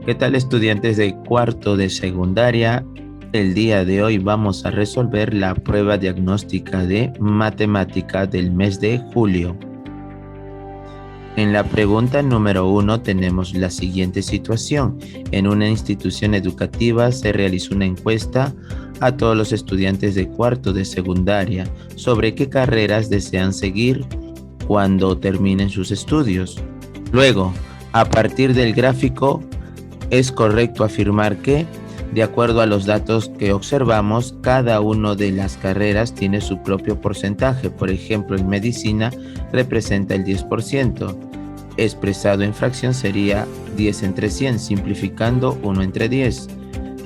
¿Qué tal, estudiantes de cuarto de secundaria? El día de hoy vamos a resolver la prueba diagnóstica de matemática del mes de julio. En la pregunta número 1 tenemos la siguiente situación. En una institución educativa se realizó una encuesta a todos los estudiantes de cuarto de secundaria sobre qué carreras desean seguir cuando terminen sus estudios. Luego, a partir del gráfico, es correcto afirmar que, de acuerdo a los datos que observamos, cada una de las carreras tiene su propio porcentaje. Por ejemplo, en medicina representa el 10%. Expresado en fracción sería 10 entre 100, simplificando 1 entre 10.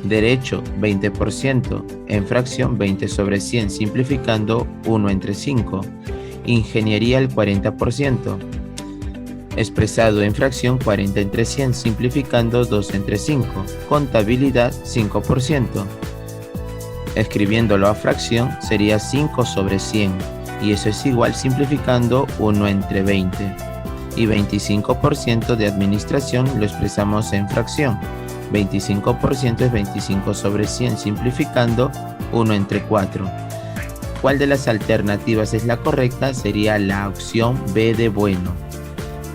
Derecho, 20%. En fracción, 20 sobre 100, simplificando 1 entre 5. Ingeniería, el 40%. Expresado en fracción, 40 entre 100, simplificando 2 entre 5. Contabilidad, 5%. Escribiéndolo a fracción, sería 5 sobre 100, y eso es igual, simplificando 1 entre 20. Y 25% de administración lo expresamos en fracción. 25% es 25 sobre 100, simplificando 1 entre 4. ¿Cuál de las alternativas es la correcta? Sería la opción B de bueno.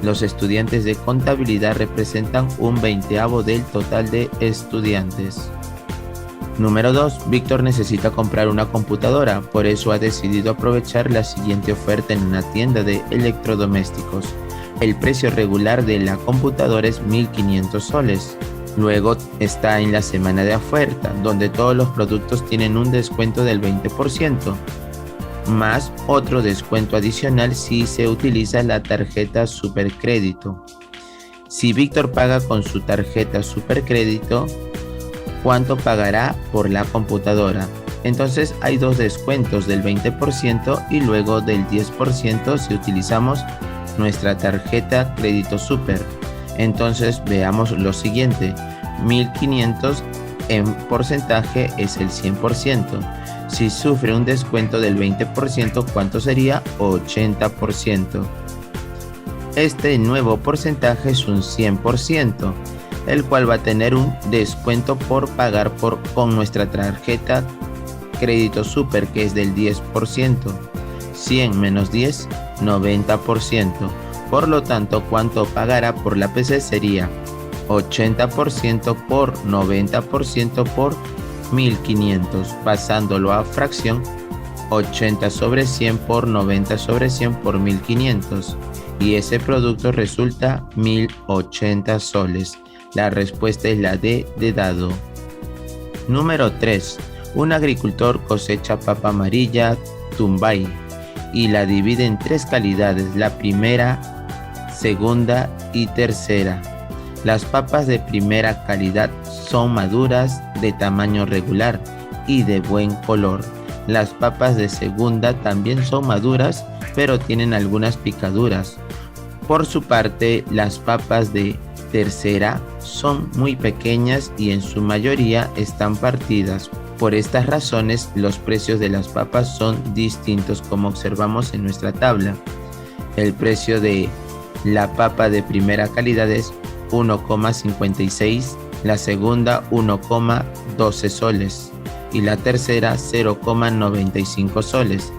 Los estudiantes de contabilidad representan un 20avo del total de estudiantes. Número 2. Víctor necesita comprar una computadora, por eso ha decidido aprovechar la siguiente oferta en una tienda de electrodomésticos. El precio regular de la computadora es 1.500 soles. Luego está en la semana de oferta, donde todos los productos tienen un descuento del 20%. Más otro descuento adicional si se utiliza la tarjeta Supercrédito. Si Víctor paga con su tarjeta Supercrédito, ¿cuánto pagará por la computadora? Entonces hay dos descuentos del 20% y luego del 10% si utilizamos nuestra tarjeta Crédito Super. Entonces veamos lo siguiente: 1.500 en porcentaje es el 100%. Si sufre un descuento del 20%, ¿cuánto sería? 80%. Este nuevo porcentaje es un 100%, el cual va a tener un descuento por pagar con nuestra tarjeta Crédito Super, que es del 10%. 100 menos 10, 90%. Por lo tanto, ¿cuánto pagará por la PC? Sería 80% por 90% por 1.500, pasándolo a fracción, 80 sobre 100 por 90 sobre 100 por 1.500, y ese producto resulta 1.080 soles. La respuesta es la D de dado. Número 3. Un agricultor cosecha papa amarilla Tumbay y la divide en 3 calidades: la primera, segunda y tercera. Las papas de primera calidad son maduras, de tamaño regular y de buen color. Las papas de segunda también son maduras, pero tienen algunas picaduras. Por su parte, las papas de tercera son muy pequeñas y en su mayoría están partidas. Por estas razones, los precios de las papas son distintos, como observamos en nuestra tabla. El precio de la papa de primera calidad es 1,56, la segunda 1,12 soles y la tercera 0,95 soles.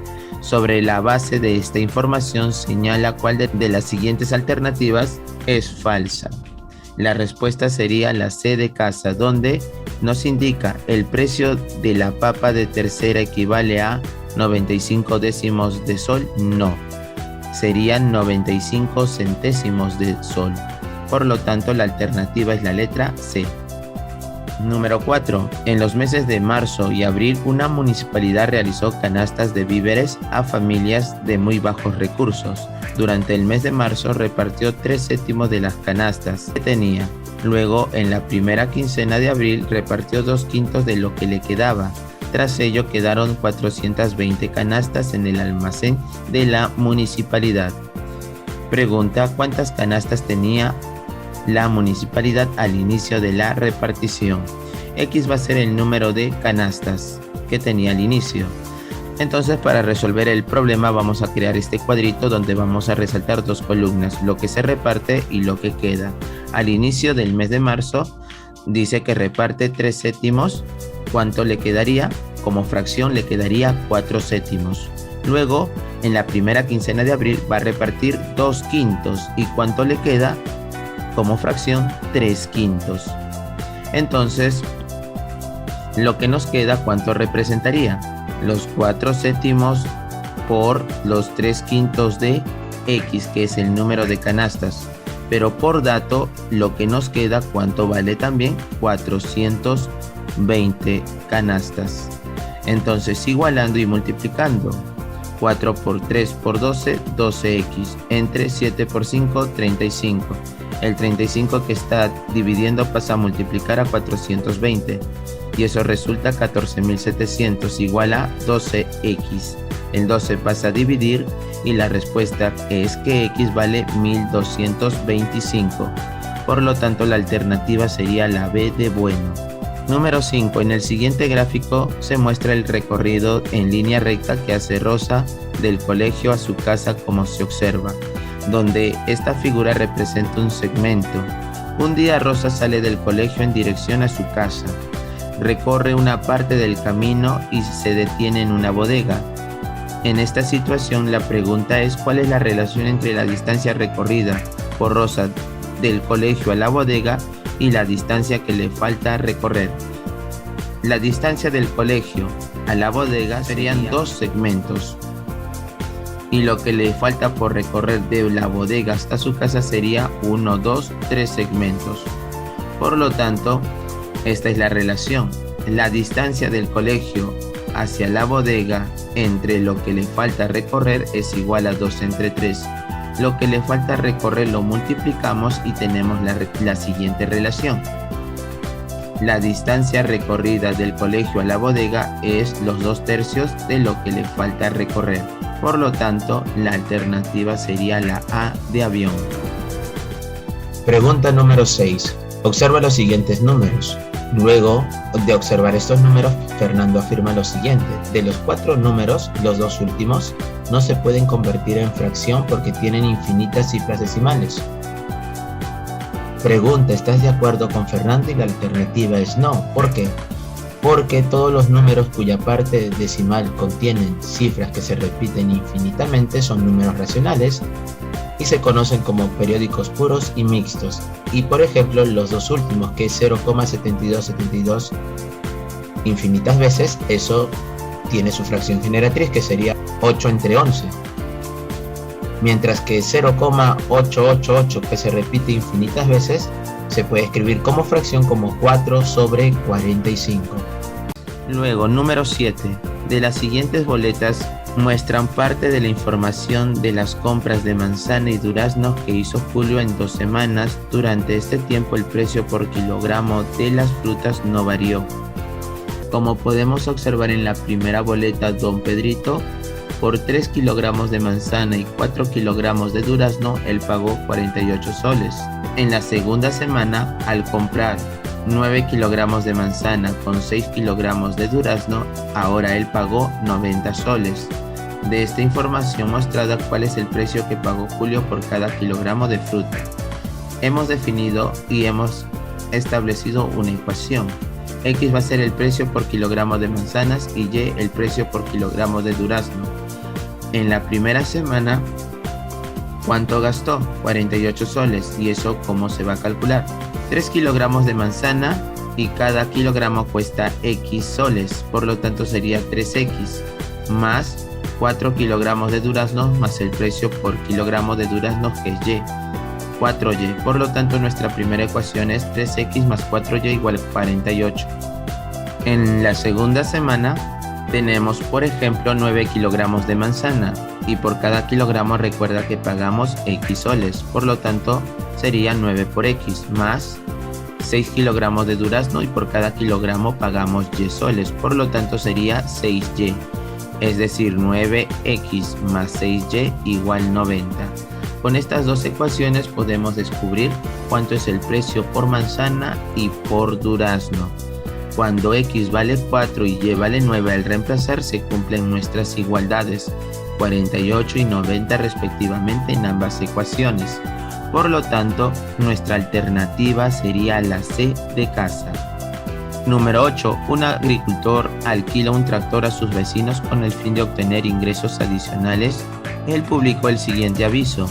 Sobre la base de esta información, señala cuál de las siguientes alternativas es falsa. La respuesta sería la C de casa, donde nos indica el precio de la papa de tercera equivale a 95 décimos de sol. No, serían 95 centésimos de sol. Por lo tanto, la alternativa es la letra C. Número 4. En los meses de marzo y abril, una municipalidad realizó canastas de víveres a familias de muy bajos recursos. Durante el mes de marzo repartió 3/7 de las canastas que tenía. Luego, en la primera quincena de abril, repartió 2/5 de lo que le quedaba. Tras ello, quedaron 420 canastas en el almacén de la municipalidad. Pregunta: ¿cuántas canastas tenía la municipalidad al inicio de la repartición? X va a ser el número de canastas que tenía al inicio. Entonces, para resolver el problema vamos a crear este cuadrito donde vamos a resaltar dos columnas: lo que se reparte y lo que queda. Al inicio del mes de marzo dice que reparte 3 séptimos. ¿Cuánto le quedaría? Como fracción le quedaría 4 séptimos. Luego, en la primera quincena de abril va a repartir 2 quintos. ¿Y cuánto le queda? Como fracción 3 quintos. Entonces, lo que nos queda, ¿cuánto representaría? Los 4 séptimos por los 3 quintos de X, que es el número de canastas. Pero por dato, lo que nos queda, ¿cuánto vale también? 420 canastas. Entonces, igualando y multiplicando. 4 por 3 por 12, 12X. Entre 7 por 5, 35. El 35 que está dividiendo pasa a multiplicar a 420. Y eso resulta 14.700 igual a 12X. El 12 pasa a dividir y la respuesta es que X vale 1225. Por lo tanto, la alternativa sería la B de bueno. Número 5. En el siguiente gráfico se muestra el recorrido en línea recta que hace Rosa del colegio a su casa, como se observa, donde esta figura representa un segmento. Un día Rosa sale del colegio en dirección a su casa. Recorre una parte del camino y se detiene en una bodega. En esta situación, la pregunta es ¿cuál es la relación entre la distancia recorrida por Rosa del colegio a la bodega y la distancia que le falta recorrer? La distancia del colegio a la bodega serían 2 segmentos y lo que le falta por recorrer de la bodega hasta su casa sería 1, 2, 3 segmentos. Por lo tanto, esta es la relación. La distancia del colegio hacia la bodega entre lo que le falta recorrer es igual a 2 entre 3. Lo que le falta recorrer lo multiplicamos y tenemos la siguiente relación. La distancia recorrida del colegio a la bodega es los 2/3 de lo que le falta recorrer. Por lo tanto, la alternativa sería la A de avión. Pregunta número 6. Observa los siguientes números. Luego de observar estos números, Fernando afirma lo siguiente. De los 4 números, los 2 últimos no se pueden convertir en fracción porque tienen infinitas cifras decimales. Pregunta, ¿estás de acuerdo con Fernando? Y la alternativa es no. ¿Por qué? Porque todos los números cuya parte decimal contienen cifras que se repiten infinitamente son números racionales y se conocen como periódicos puros y mixtos. Y por ejemplo, los 2 últimos, que es 0,7272 infinitas veces, eso tiene su fracción generatriz, que sería 8 entre 11. Mientras que 0,888, que se repite infinitas veces, se puede escribir como fracción como 4 sobre 45. Luego, número 7. De las siguientes boletas muestran parte de la información de las compras de manzana y duraznos que hizo Julio en 2 semanas. Durante este tiempo el precio por kilogramo de las frutas no varió. Como podemos observar en la primera boleta, don Pedrito, por 3 kilogramos de manzana y 4 kilogramos de durazno, él pagó 48 soles. En la segunda semana, al comprar 9 kilogramos de manzana con 6 kilogramos de durazno, ahora él pagó 90 soles. De esta información mostrada, ¿cuál es el precio que pagó Julio por cada kilogramo de fruta? Hemos definido y hemos establecido una ecuación. X va a ser el precio por kilogramo de manzanas y Y el precio por kilogramo de durazno. En la primera semana, ¿cuánto gastó? 48 soles. ¿Y eso cómo se va a calcular? 3 kilogramos de manzana y cada kilogramo cuesta X soles. Por lo tanto sería 3X más 4 kilogramos de duraznos más el precio por kilogramo de duraznos, que es Y. 4Y. Por lo tanto, nuestra primera ecuación es 3X más 4Y igual a 48. En la segunda semana tenemos, por ejemplo, 9 kilogramos de manzana y por cada kilogramo recuerda que pagamos X soles. Por lo tanto, sería 9 por X más 6 kilogramos de durazno y por cada kilogramo pagamos Y soles. Por lo tanto, sería 6Y. Es decir, 9X más 6Y igual 90. Con estas dos ecuaciones podemos descubrir cuánto es el precio por manzana y por durazno. Cuando X vale 4 y Y vale 9, al reemplazar se cumplen nuestras igualdades, 48 y 90 respectivamente en ambas ecuaciones. Por lo tanto, nuestra alternativa sería la C de casa. Número 8. Un agricultor alquila un tractor a sus vecinos con el fin de obtener ingresos adicionales. Él publicó el siguiente aviso: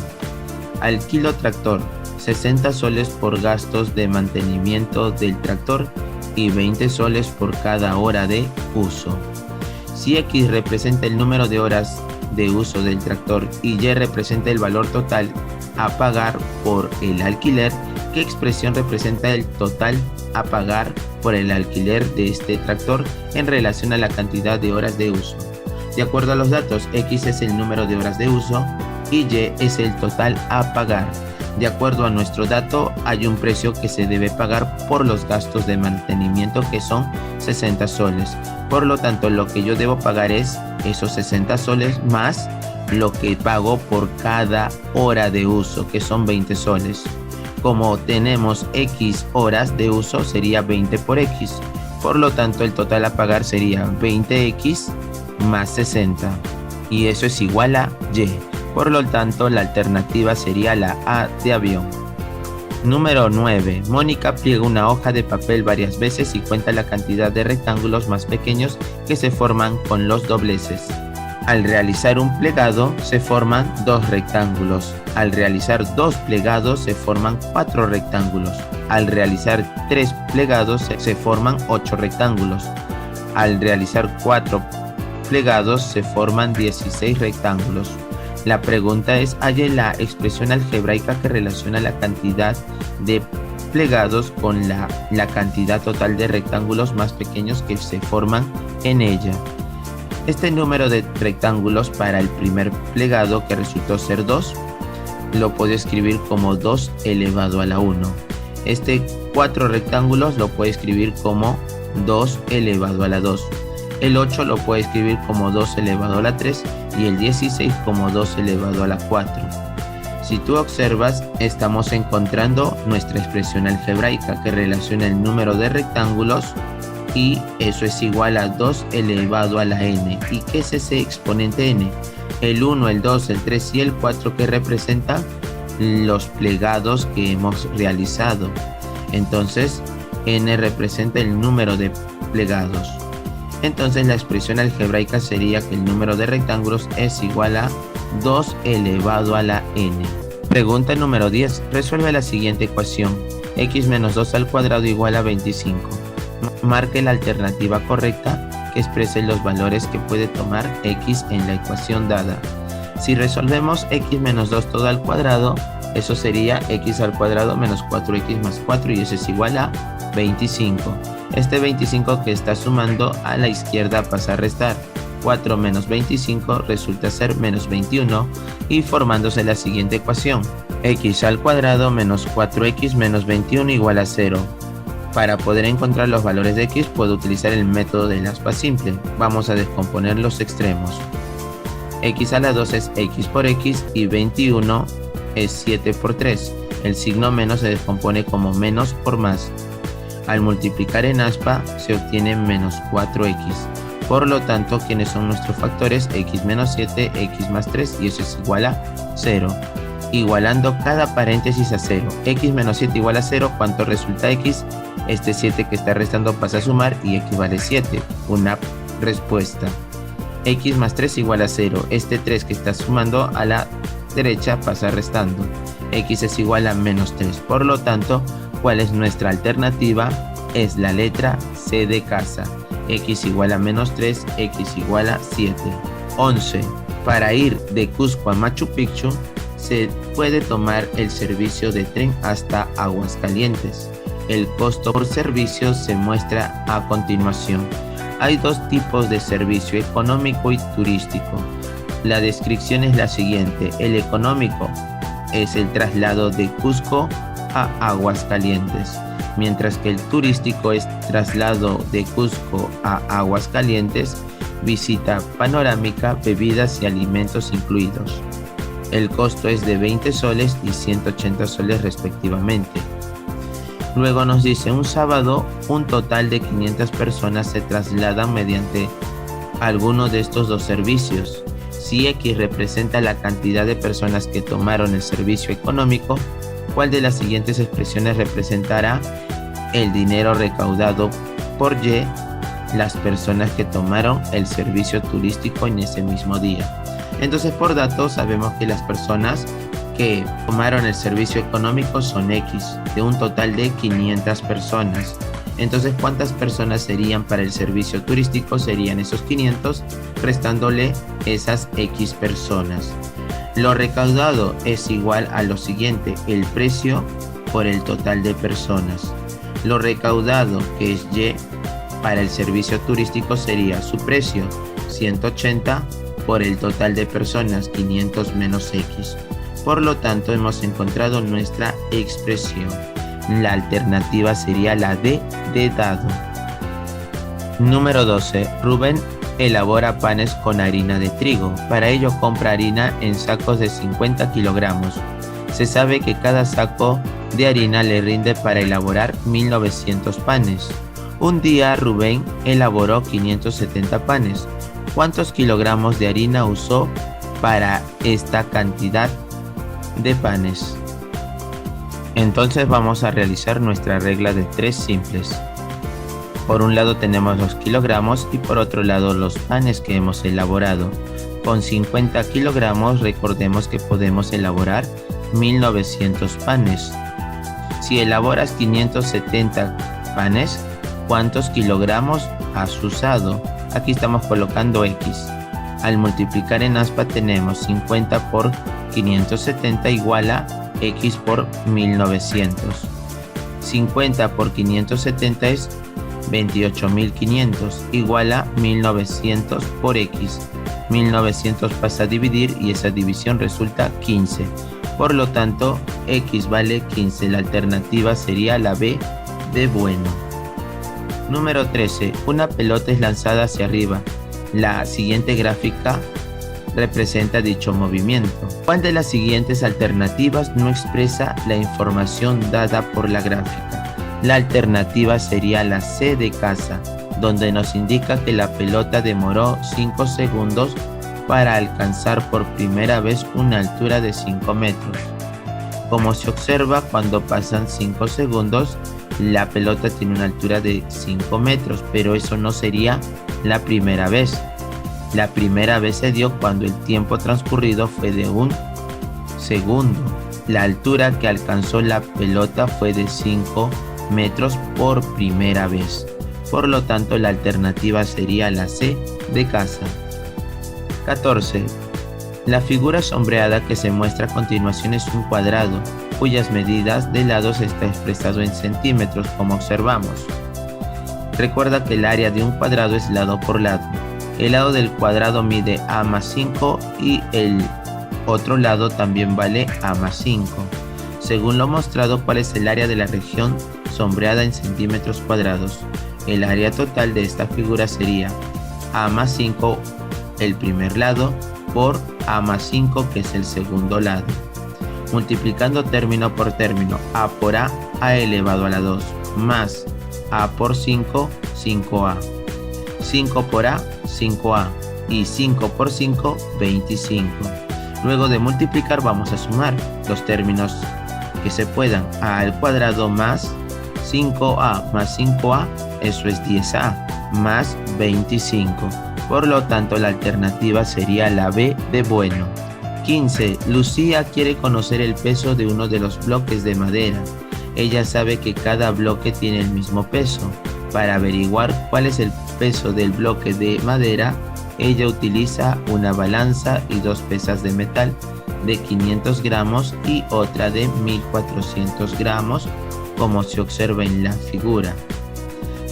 alquilo tractor, 60 soles por gastos de mantenimiento del tractor y 20 soles por cada hora de uso. Si X representa el número de horas de uso del tractor y Y representa el valor total a pagar por el alquiler, ¿qué expresión representa el total a pagar por el alquiler de este tractor en relación a la cantidad de horas de uso? De acuerdo a los datos, X es el número de horas de uso y Y es el total a pagar. De acuerdo a nuestro dato, hay un precio que se debe pagar por los gastos de mantenimiento, que son 60 soles. Por lo tanto, lo que yo debo pagar es esos 60 soles más lo que pago por cada hora de uso, que son 20 soles. Como tenemos X horas de uso, sería 20 por X. Por lo tanto, el total a pagar sería 20X más 60. Y eso es igual a Y. Por lo tanto, la alternativa sería la A de avión. Número 9. Mónica pliega una hoja de papel varias veces y cuenta la cantidad de rectángulos más pequeños que se forman con los dobleces. Al realizar un plegado se forman 2 rectángulos. Al realizar 2 plegados se forman 4 rectángulos. Al realizar 3 plegados se forman 8 rectángulos. Al realizar 4 plegados se forman 16 rectángulos. La pregunta es: halle la expresión algebraica que relaciona la cantidad de plegados con la cantidad total de rectángulos más pequeños que se forman en ella. Este número de rectángulos para el primer plegado, que resultó ser 2, lo puedo escribir como 2 elevado a la 1. Este 4 rectángulos lo puedo escribir como 2 elevado a la 2. El 8 lo puedo escribir como 2 elevado a la 3 y el 16 como 2 elevado a la 4. Si tú observas, estamos encontrando nuestra expresión algebraica que relaciona el número de rectángulos y eso es igual a 2 elevado a la n. ¿Y qué es ese exponente n? El 1, el 2, el 3 y el 4, que representan los plegados que hemos realizado. Entonces, n representa el número de plegados. Entonces la expresión algebraica sería que el número de rectángulos es igual a 2 elevado a la n. Pregunta número 10. Resuelve la siguiente ecuación: x menos 2 al cuadrado igual a 25. Marque la alternativa correcta que exprese los valores que puede tomar x en la ecuación dada. Si resolvemos x menos 2 todo al cuadrado, eso sería x al cuadrado menos 4x más 4 y eso es igual a 25. Este 25 que está sumando a la izquierda pasa a restar. 4 menos 25 resulta ser menos 21 y formándose la siguiente ecuación: x al cuadrado menos 4x menos 21 igual a 0. Para poder encontrar los valores de x puedo utilizar el método del aspa simple. Vamos a descomponer los extremos. X a la 2 es x por x y 21 es 7 por 3. El signo menos se descompone como menos por más. Al multiplicar en aspa se obtiene menos 4x. Por lo tanto, ¿quiénes son nuestros factores? X menos 7, x más 3 y eso es igual a 0. Igualando cada paréntesis a 0. X menos 7 igual a 0. ¿Cuánto resulta x? Este 7 que está restando pasa a sumar y equivale a 7. Una respuesta. X más 3 igual a 0. Este 3 que está sumando a la derecha pasa restando. X es igual a menos 3. Por lo tanto, ¿cuál es nuestra alternativa? Es la letra C de casa. X igual a menos 3, X igual a 7. 11. Para ir de Cusco a Machu Picchu, se puede tomar el servicio de tren hasta Aguascalientes. El costo por servicio se muestra a continuación. Hay dos tipos de servicio: económico y turístico. La descripción es la siguiente: el económico es el traslado de Cusco a Aguascalientes, mientras que el turístico es traslado de Cusco a Aguascalientes, visita panorámica, bebidas y alimentos incluidos. El costo es de 20 soles y 180 soles respectivamente. Luego nos dice: un sábado, un total de 500 personas se trasladan mediante alguno de estos dos servicios. Si X representa la cantidad de personas que tomaron el servicio económico, ¿Cuál de las siguientes expresiones representará el dinero recaudado por Y, las personas que tomaron el servicio turístico en ese mismo día? Entonces, por datos sabemos que las personas que tomaron el servicio económico son X, de un total de 500 personas. Entonces, ¿cuántas personas serían para el servicio turístico? Serían esos 500, restándole esas X personas. Lo recaudado es igual a lo siguiente, el precio por el total de personas. Lo recaudado, que es Y, para el servicio turístico sería su precio, 180 por el total de personas, 500 menos X. Por lo tanto, hemos encontrado nuestra expresión. La alternativa sería la D de dado. Número 12. Rubén elabora panes con harina de trigo. Para ello compra harina en sacos de 50 kilogramos. Se sabe que cada saco de harina le rinde para elaborar 1900 panes. Un día Rubén elaboró 570 panes. ¿Cuántos kilogramos de harina usó para esta cantidad de panes? Entonces vamos a realizar nuestra regla de 3 simples. Por un lado tenemos los kilogramos y por otro lado los panes que hemos elaborado. Con 50 kilogramos recordemos que podemos elaborar 1900 panes. Si elaboras 570 panes, ¿cuántos kilogramos has usado? Aquí estamos colocando X. Al multiplicar en aspa tenemos 50 por 570 igual a X por 1900. 50 por 570 es 28.500 igual a 1900 por X. 1900 pasa a dividir y esa división resulta 15. Por lo tanto, X vale 15. La alternativa sería la B de bueno. Número 13. Una pelota es lanzada hacia arriba. La siguiente gráfica representa dicho movimiento. ¿Cuál de las siguientes alternativas no expresa la información dada por la gráfica? La alternativa sería la C de casa, donde nos indica que la pelota demoró 5 segundos para alcanzar por primera vez una altura de 5 metros. Como se observa, cuando pasan 5 segundos, la pelota tiene una altura de 5 metros, pero eso no sería la primera vez. La primera vez se dio cuando el tiempo transcurrido fue de 1 segundo. La altura que alcanzó la pelota fue de 5 metros por primera vez. Por lo tanto, la alternativa sería la C de casa. 14. La figura sombreada que se muestra a continuación es un cuadrado, cuyas medidas de lados está expresado en centímetros, como observamos. Recuerda que el área de un cuadrado es lado por lado. El lado del cuadrado mide A más 5 y el otro lado también vale A más 5. Según lo mostrado, ¿cuál es el área de la región sombreada en centímetros cuadrados? El área total de esta figura sería A más 5, el primer lado, por A más 5, que es el segundo lado. Multiplicando término por término, A por A elevado a la 2, más A por 5, 5A. 5 por A, 5A, y 5 por 5, 25. Luego de multiplicar vamos a sumar los términos que se puedan. A al cuadrado más 5A más 5A, eso es 10A, más 25. Por lo tanto, la alternativa sería la B de bueno. 15. Lucía quiere conocer el peso de uno de los bloques de madera. Ella sabe que cada bloque tiene el mismo peso. Para averiguar cuál es el peso del bloque de madera, ella utiliza una balanza y 2 pesas de metal de 500 gramos y otra de 1400 gramos, como se observa en la figura.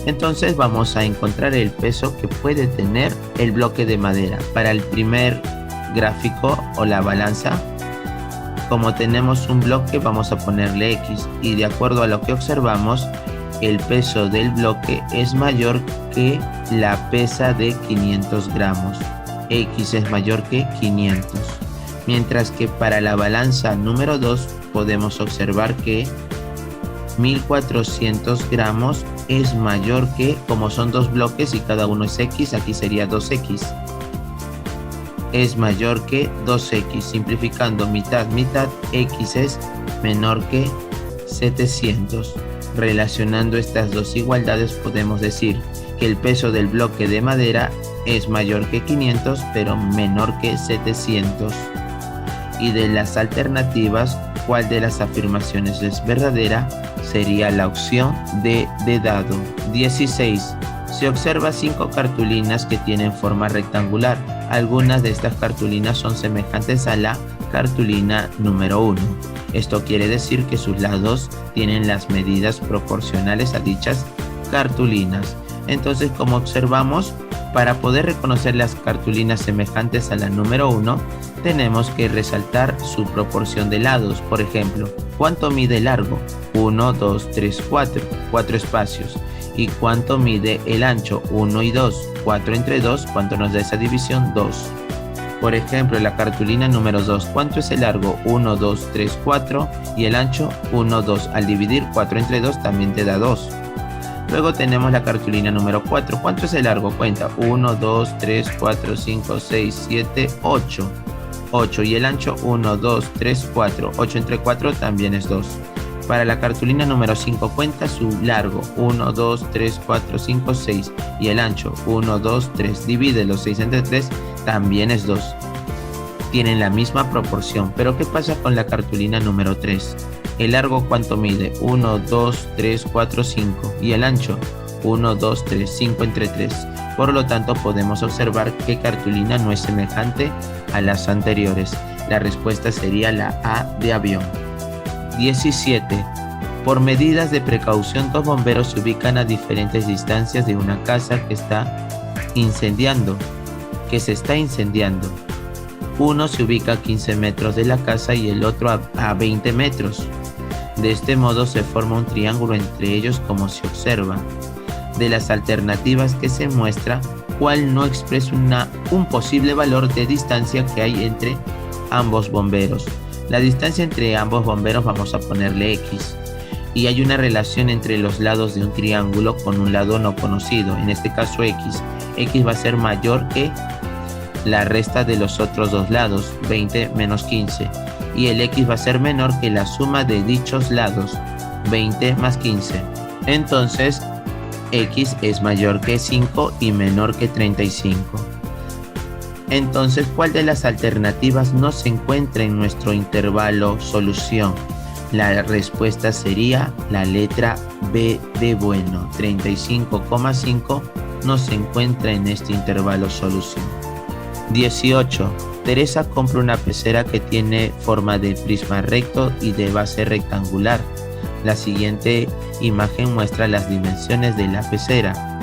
Entonces vamos a encontrar el peso que puede tener el bloque de madera. Para el primer gráfico o la balanza, como tenemos un bloque, vamos a ponerle X, y de acuerdo a lo que observamos, el peso del bloque es mayor que la pesa de 500 gramos. X es mayor que 500. Mientras que para la balanza número 2 podemos observar que 1400 gramos es mayor que, como son 2 bloques y cada uno es X, aquí sería 2X. Es mayor que 2X, simplificando mitad, mitad, X es menor que 700. Relacionando estas dos igualdades podemos decir que el peso del bloque de madera es mayor que 500 pero menor que 700. Y de las alternativas, ¿cuál de las afirmaciones es verdadera? Sería la opción D de dado. 16. Se observa 5 cartulinas que tienen forma rectangular. Algunas de estas cartulinas son semejantes a la cartulina número 1. Esto quiere decir que sus lados tienen las medidas proporcionales a dichas cartulinas. Entonces, como observamos, para poder reconocer las cartulinas semejantes a la número 1, tenemos que resaltar su proporción de lados. Por ejemplo, ¿cuánto mide el largo? 1, 2, 3, 4. 4 espacios. ¿Y cuánto mide el ancho? 1 y 2. 4 entre 2, ¿cuánto nos da esa división? 2. Por ejemplo, la cartulina número 2, ¿cuánto es el largo? 1, 2, 3, 4. Y el ancho, 1, 2. Al dividir 4 entre 2 también te da 2. Luego tenemos la cartulina número 4. ¿Cuánto es el largo? Cuenta. 1, 2, 3, 4, 5, 6, 7, 8. 8. Y el ancho, 1, 2, 3, 4. 8 entre 4 también es 2. Para la cartulina número 5 cuenta su largo. 1, 2, 3, 4, 5, 6. Y el ancho, 1, 2, 3. Divide los 6 entre 3, también es 2. Tienen la misma proporción. Pero ¿qué pasa con la cartulina número 3? ¿El largo cuánto mide? 1, 2, 3, 4, 5. Y el ancho, 1, 2, 3, 5 entre 3. Por lo tanto, podemos observar que cartulina no es semejante a las anteriores. La respuesta sería la A de avión. 17. Por medidas de precaución, 2 bomberos se ubican a diferentes distancias de una casa que se está incendiando. Uno se ubica a 15 metros de la casa y el otro a 20 metros. De este modo se forma un triángulo entre ellos, como se observa. De las alternativas que se muestra, ¿cuál no expresa un posible valor de distancia que hay entre ambos bomberos? La distancia entre ambos bomberos vamos a ponerle X. Y hay una relación entre los lados de un triángulo con un lado no conocido, en este caso X. X va a ser mayor que la resta de los otros dos lados, 20 menos 15. Y el X va a ser menor que la suma de dichos lados, 20 más 15. Entonces, X es mayor que 5 y menor que 35. Entonces, ¿cuál de las alternativas no se encuentra en nuestro intervalo solución? La respuesta sería la letra B de bueno. 35,5 no se encuentra en este intervalo solución. 18. Teresa compra una pecera que tiene forma de prisma recto y de base rectangular. La siguiente imagen muestra las dimensiones de la pecera.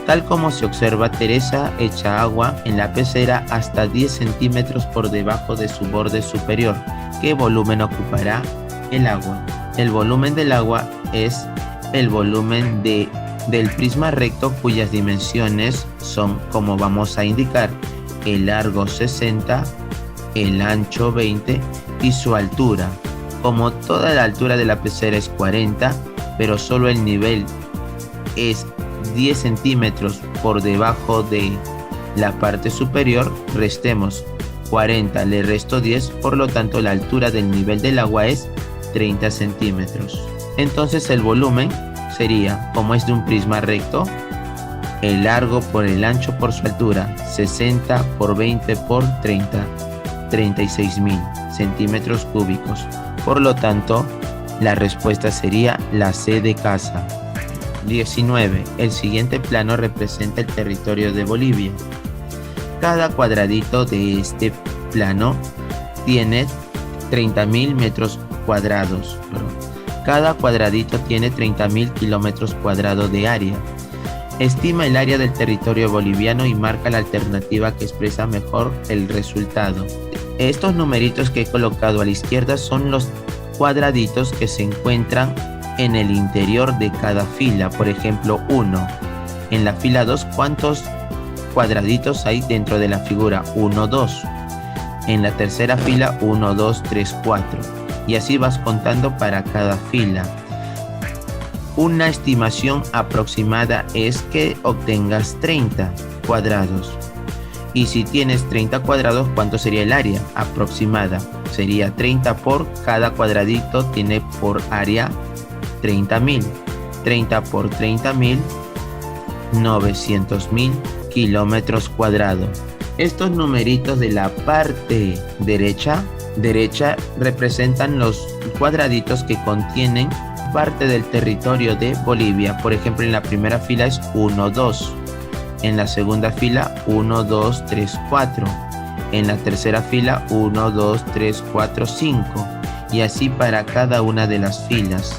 Tal como se observa, Teresa echa agua en la pecera hasta 10 centímetros por debajo de su borde superior. ¿Qué volumen ocupará el agua? El volumen del agua es el volumen del prisma recto, cuyas dimensiones son, como vamos a indicar, el largo 60, el ancho 20 y su altura. Como toda la altura de la pecera es 40, pero solo el nivel es 10 centímetros por debajo de la parte superior, restemos 40, le resto 10, por lo tanto la altura del nivel del agua es 30 centímetros. Entonces el volumen sería, como es de un prisma recto, el largo por el ancho por su altura, 60 por 20 por 30, 36.000 centímetros cúbicos. Por lo tanto, la respuesta sería la C de casa. 19. El siguiente plano representa el territorio de Bolivia. Cada cuadradito de este plano tiene 30.000 metros cuadrados. Cada cuadradito tiene 30.000 kilómetros cuadrados de área. Estima el área del territorio boliviano y marca la alternativa que expresa mejor el resultado. Estos numeritos que he colocado a la izquierda son los cuadraditos que se encuentran en el interior de cada fila. Por ejemplo, 1. En la fila 2, ¿cuántos cuadraditos hay dentro de la figura? 1, 2. En la tercera fila, 1, 2, 3, 4. Y así vas contando para cada fila. Una estimación aproximada es que obtengas 30 cuadrados. Y si tienes 30 cuadrados, ¿cuánto sería el área aproximada? Sería 30 por cada cuadradito tiene por área 30.000. 30 por 30.000, 900.000 kilómetros cuadrados. Estos numeritos de la parte derecha representan los cuadraditos que contienen parte del territorio de Bolivia. Por ejemplo, en la primera fila es 1, 2. En la segunda fila 1, 2, 3, 4. En la tercera fila 1, 2, 3, 4, 5. Y así para cada una de las filas.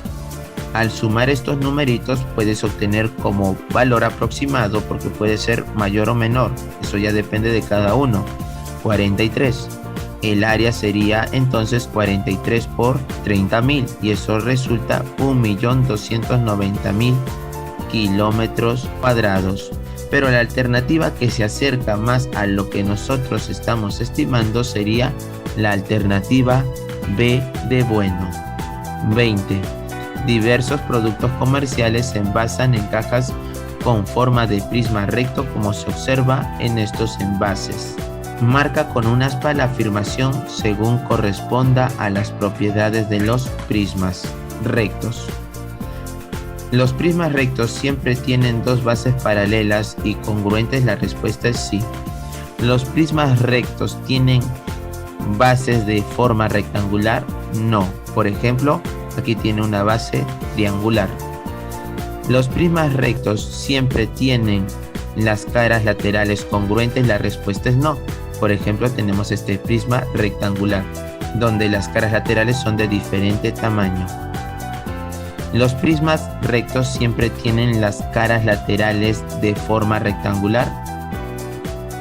Al sumar estos numeritos puedes obtener como valor aproximado, porque puede ser mayor o menor, eso ya depende de cada uno, 43. El área sería entonces 43 por 30.000 y eso resulta 1.290.000 kilómetros cuadrados. Pero la alternativa que se acerca más a lo que nosotros estamos estimando sería la alternativa B de bueno. 20. Diversos productos comerciales se envasan en cajas con forma de prisma recto, como se observa en estos envases. Marca con una aspa la afirmación según corresponda a las propiedades de los prismas rectos. ¿Los prismas rectos siempre tienen dos bases paralelas y congruentes? La respuesta es sí. ¿Los prismas rectos tienen bases de forma rectangular? No. Por ejemplo, aquí tiene una base triangular. ¿Los prismas rectos siempre tienen las caras laterales congruentes? La respuesta es no. Por ejemplo, tenemos este prisma rectangular, donde las caras laterales son de diferente tamaño. ¿Los prismas rectos siempre tienen las caras laterales de forma rectangular?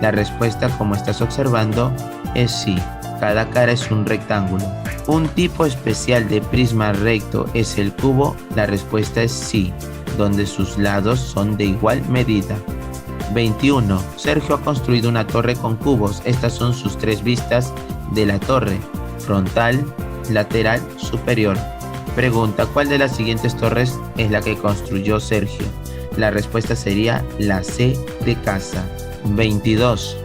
La respuesta, como estás observando, es sí. Cada cara es un rectángulo. ¿Un tipo especial de prisma recto es el cubo? La respuesta es sí, donde sus lados son de igual medida. 21. Sergio ha construido una torre con cubos. Estas son sus tres vistas de la torre: frontal, lateral, superior. Pregunta: ¿cuál de las siguientes torres es la que construyó Sergio? La respuesta sería la C de casa. 22.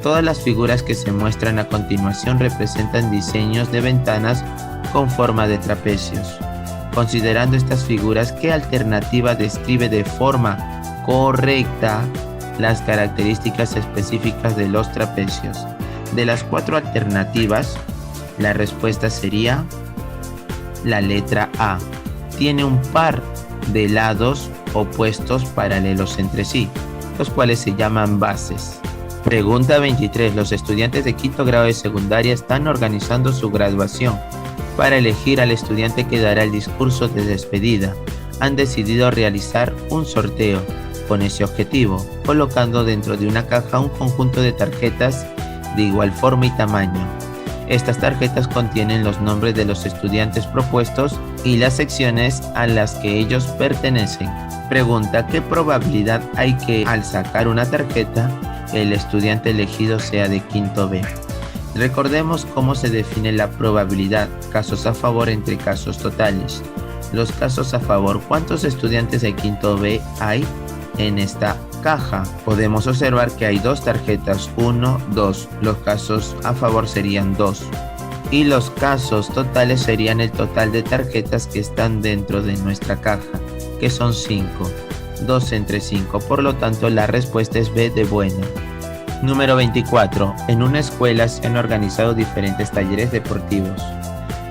Todas las figuras que se muestran a continuación representan diseños de ventanas con forma de trapecios. Considerando estas figuras, ¿qué alternativa describe de forma correcta las características específicas de los trapecios? De las cuatro alternativas, la respuesta sería la letra A. Tiene un par de lados opuestos paralelos entre sí, los cuales se llaman bases. Pregunta 23. Los estudiantes de quinto grado de secundaria están organizando su graduación. Para elegir al estudiante que dará el discurso de despedida, han decidido realizar un sorteo con ese objetivo, colocando dentro de una caja un conjunto de tarjetas de igual forma y tamaño. Estas tarjetas contienen los nombres de los estudiantes propuestos y las secciones a las que ellos pertenecen. Pregunta: ¿qué probabilidad hay que al sacar una tarjeta el estudiante elegido sea de quinto B? Recordemos cómo se define la probabilidad: casos a favor entre casos totales. Los casos a favor: ¿cuántos estudiantes de quinto B hay en esta caja? Podemos observar que hay dos tarjetas, 1, 2. Los casos a favor serían 2. Y los casos totales serían el total de tarjetas que están dentro de nuestra caja, que son 5. 2 entre 5, por lo tanto la respuesta es B de bueno. Número 24. En una escuela se han organizado diferentes talleres deportivos.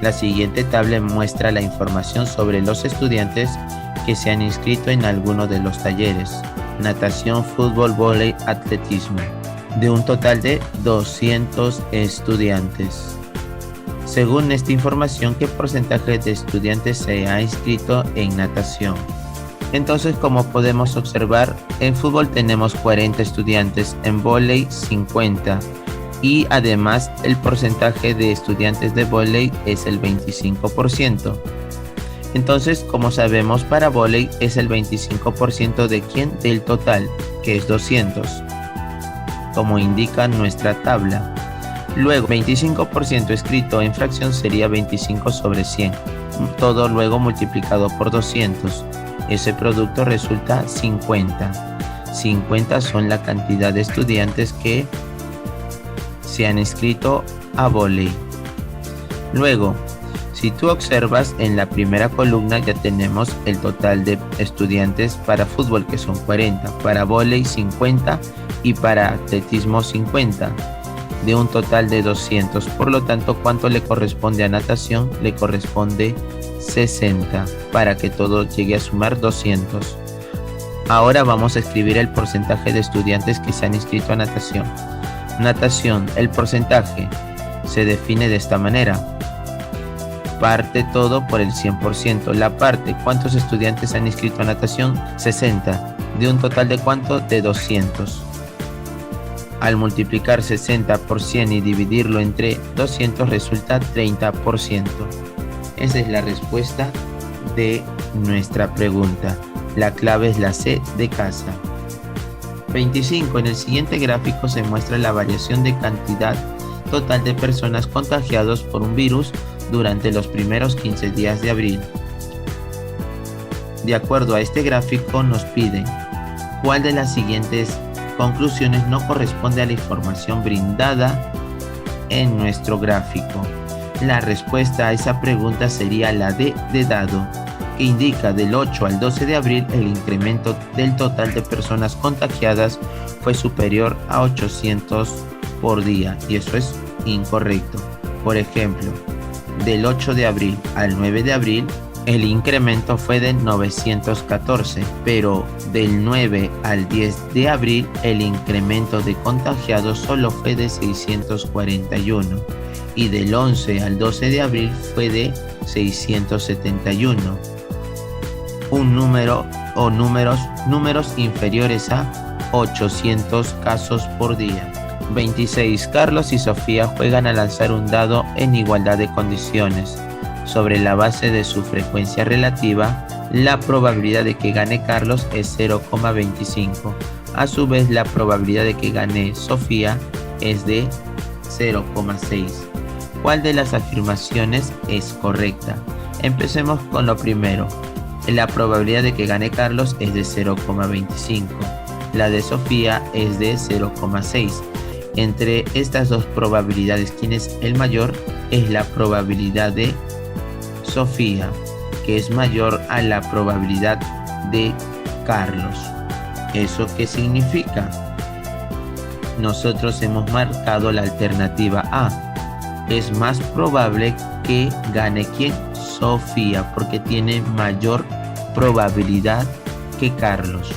La siguiente tabla muestra la información sobre los estudiantes que se han inscrito en alguno de los talleres: natación, fútbol, vóley, atletismo, de un total de 200 estudiantes. Según esta información, ¿qué porcentaje de estudiantes se ha inscrito en natación? Entonces, como podemos observar, en fútbol tenemos 40 estudiantes, en vóley 50, y además el porcentaje de estudiantes de vóley es el 25%. Entonces, como sabemos, para vóley es el 25% de ¿quién? Del total, que es 200, como indica nuestra tabla. Luego, 25% escrito en fracción sería 25 sobre 100, todo luego multiplicado por 200. Ese producto resulta 50. 50 son la cantidad de estudiantes que se han inscrito a vóley. Luego, si tú observas en la primera columna ya tenemos el total de estudiantes para fútbol, que son 40, para vóley 50 y para atletismo 50, de un total de 200. Por lo tanto, ¿cuánto le corresponde a natación? Le corresponde 60 para que todo llegue a sumar 200. Ahora vamos a escribir el porcentaje de estudiantes que se han inscrito a natación. Natación, el porcentaje se define de esta manera. Parte todo por el 100%. La parte, ¿cuántos estudiantes se han inscrito a natación? 60. ¿De un total de cuánto? De 200. Al multiplicar 60 por 100 y dividirlo entre 200 resulta 30%. Esa es la respuesta de nuestra pregunta. La clave es la C de casa. 25. En el siguiente gráfico se muestra la variación de cantidad total de personas contagiadas por un virus durante los primeros 15 días de abril. De acuerdo a este gráfico nos piden cuál de las siguientes conclusiones no corresponde a la información brindada en nuestro gráfico. La respuesta a esa pregunta sería la D de dado, que indica del 8 al 12 de abril el incremento del total de personas contagiadas fue superior a 800 por día, y eso es incorrecto. Por ejemplo, del 8 de abril al 9 de abril el incremento fue de 914, pero del 9 al 10 de abril el incremento de contagiados solo fue de 641 y del 11 al 12 de abril fue de 671. Un número o números inferiores a 800 casos por día. 26. Carlos y Sofía juegan a lanzar un dado en igualdad de condiciones. Sobre la base de su frecuencia relativa, la probabilidad de que gane Carlos es 0,25. A su vez, la probabilidad de que gane Sofía es de 0,6. ¿Cuál de las afirmaciones es correcta? Empecemos con lo primero. La probabilidad de que gane Carlos es de 0,25. La de Sofía es de 0,6. Entre estas dos probabilidades, ¿quién es el mayor? Es la probabilidad de Sofía, que es mayor a la probabilidad de Carlos. ¿Eso qué significa? Nosotros hemos marcado la alternativa A. Es más probable que gane ¿quién? Sofía, porque tiene mayor probabilidad que Carlos.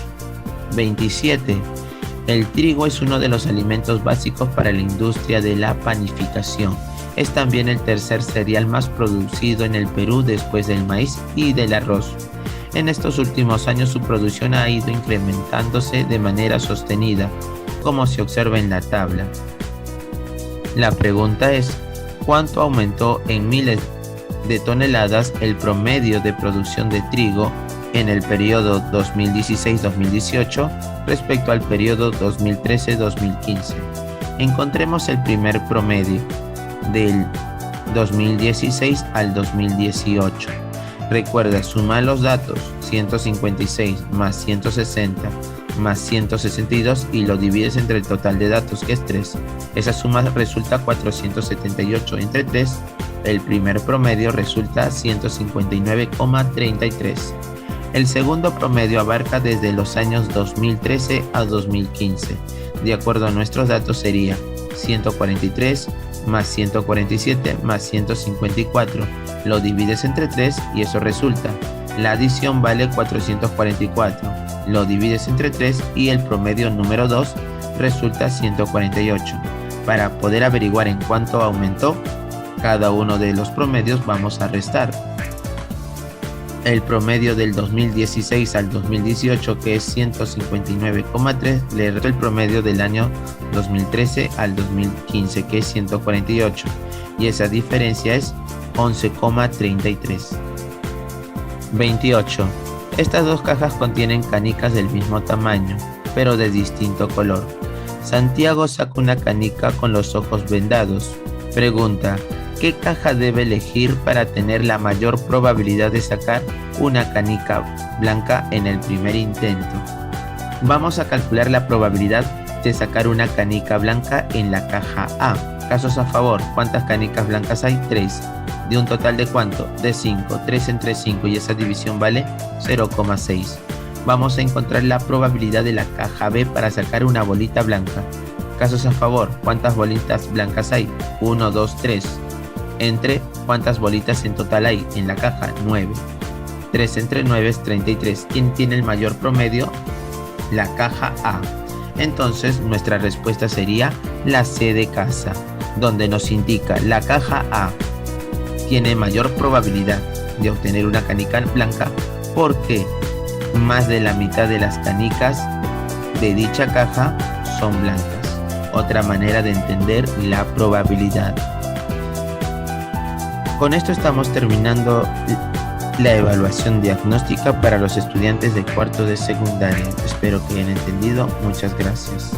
27. El trigo es uno de los alimentos básicos para la industria de la panificación. Es también el tercer cereal más producido en el Perú después del maíz y del arroz. En estos últimos años su producción ha ido incrementándose de manera sostenida, como se observa en la tabla. La pregunta es, ¿cuánto aumentó en miles de toneladas el promedio de producción de trigo en el periodo 2016-2018 respecto al periodo 2013-2015? Encontremos el primer promedio del 2016 al 2018. Recuerda, suma los datos, 156 más 160 más 162 y lo divides entre el total de datos, que es 3. Esa suma resulta 478 entre 3. El primer promedio resulta 159,33. El segundo promedio abarca desde los años 2013 a 2015. De acuerdo a nuestros datos sería 143 más 147 más 154. Lo divides entre 3 y eso resulta. La adición vale 444. Lo divides entre 3 y el promedio número 2 resulta 148. Para poder averiguar en cuánto aumentó cada uno de los promedios, vamos a restar. El promedio del 2016 al 2018, que es 159,3, le resta el promedio del año 2013 al 2015, que es 148, y esa diferencia es 11,33. 28. Estas dos cajas contienen canicas del mismo tamaño, pero de distinto color. Santiago saca una canica con los ojos vendados. Pregunta: ¿qué caja debe elegir para tener la mayor probabilidad de sacar una canica blanca en el primer intento? Vamos a calcular la probabilidad de sacar una canica blanca en la caja A. Casos a favor, ¿cuántas canicas blancas hay? 3. ¿De un total de cuánto? De 5. 3 entre 5 y esa división vale 0,6. Vamos a encontrar la probabilidad de la caja B para sacar una bolita blanca. Casos a favor, ¿cuántas bolitas blancas hay? 1, 2, 3. Entre, ¿cuántas bolitas en total hay en la caja? 9. 3 entre 9 es 33. ¿Quién tiene el mayor promedio? La caja A. Entonces nuestra respuesta sería la C de casa, donde nos indica la caja A tiene mayor probabilidad de obtener una canica blanca porque más de la mitad de las canicas de dicha caja son blancas. Otra manera de entender la probabilidad. Con esto estamos terminando la evaluación diagnóstica para los estudiantes de cuarto de secundaria. Espero que hayan entendido. Muchas gracias.